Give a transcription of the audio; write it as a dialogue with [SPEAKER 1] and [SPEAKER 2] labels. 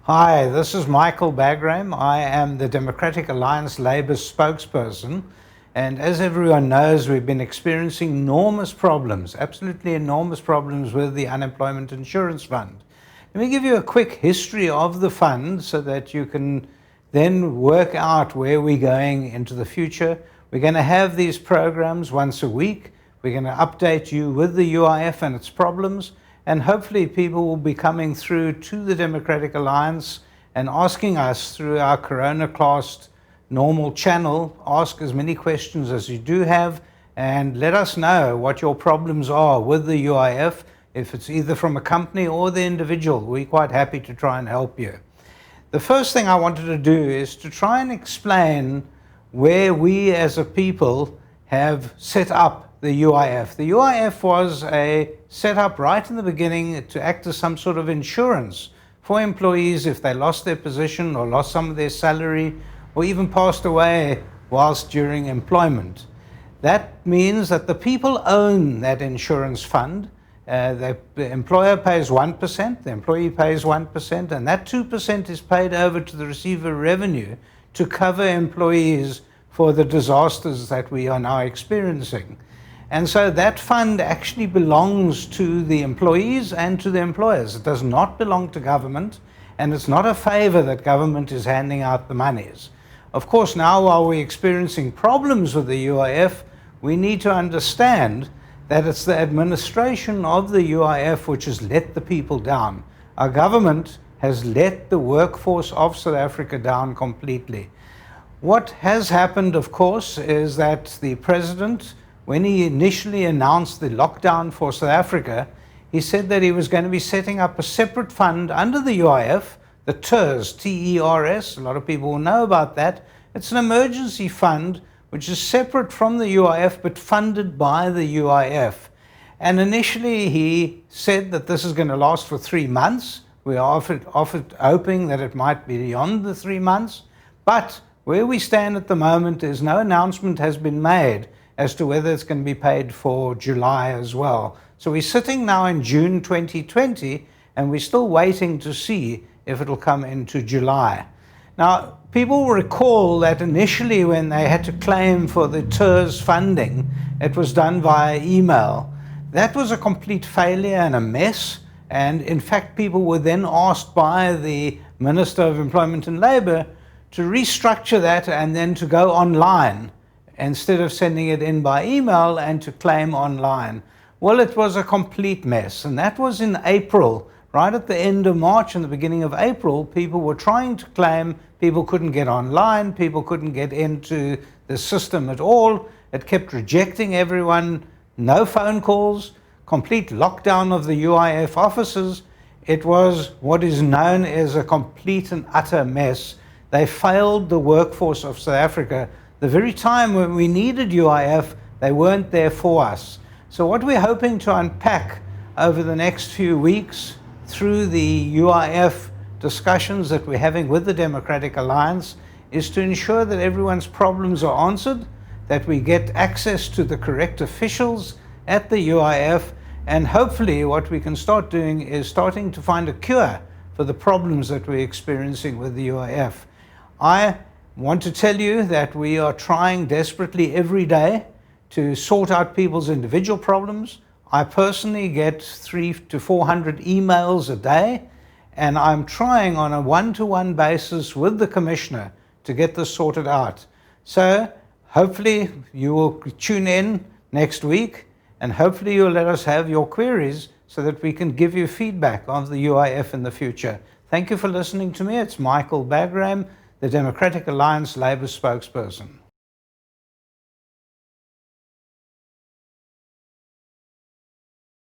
[SPEAKER 1] Hi, this is Michael Bagraim. I am the Democratic Alliance Labour spokesperson. And as everyone knows, we've been experiencing enormous problems, absolutely enormous problems with the Unemployment Insurance Fund. Let me give you a quick history of the fund so that you can then work out where we're going into the future. We're going to have these programs once a week. We're going to update you with the UIF and its problems. And hopefully people will be coming through to the Democratic Alliance and asking us through our Corona-classed normal channel, ask as many questions as you do have and let us know what your problems are with the UIF. If it's either from a company or the individual, we're quite happy to try and help you. The first thing I wanted to do is to try and explain where we as a people have set up the UIF. The UIF was set up right in the beginning to act as some sort of insurance for employees if they lost their position or lost some of their salary or even passed away whilst during employment. That means that the people own that insurance fund. The employer pays 1%, the employee pays 1%, and that 2% is paid over to the receiver revenue to cover employees for the disasters that we are now experiencing. And so that fund actually belongs to the employees and to the employers. It does not belong to government, and it's not a favor that government is handing out the monies. Of course, now while we're experiencing problems with the UIF, we need to understand that it's the administration of the UIF which has let the people down. Our government has let the workforce of South Africa down completely. What has happened, of course, is that the president, when he initially announced the lockdown for South Africa, he said that he was going to be setting up a separate fund under the UIF, the Ters, T-E-R-S. A lot of people will know about that. It's an emergency fund which is separate from the UIF but funded by the UIF. And initially he said that this is going to last for 3 months. We are hoping that it might be beyond the 3 months. But where we stand at the moment is no announcement has been made as to whether it's going to be paid for July as well. So we're sitting now in June 2020 and we're still waiting to see if it'll come into July. Now, people will recall that initially when they had to claim for the Ters funding, it was done via email. That was a complete failure and a mess. And in fact, people were then asked by the Minister of Employment and Labour to restructure that and then to go online instead of sending it in by email and to claim online. Well, it was a complete mess. And that was in April. Right at the end of March and the beginning of April, people were trying to claim. People couldn't get online. People couldn't get into the system at all. It kept rejecting everyone. No phone calls. Complete lockdown of the UIF offices. It was what is known as a complete and utter mess. They failed the workforce of South Africa. The very time when we needed UIF, they weren't there for us. So what we're hoping to unpack over the next few weeks through the UIF discussions that we're having with the Democratic Alliance is to ensure that everyone's problems are answered, that we get access to the correct officials at the UIF, and hopefully what we can start doing is starting to find a cure for the problems that we're experiencing with the UIF. I want to tell you that we are trying desperately every day to sort out people's individual problems. I personally get 300 to 400 emails a day, and I'm trying on a one-to-one basis with the Commissioner to get this sorted out. So hopefully you will tune in next week, and hopefully you'll let us have your queries so that we can give you feedback on the UIF in the future. Thank you for listening to me. It's Michael Bagraim, the Democratic Alliance Labour spokesperson.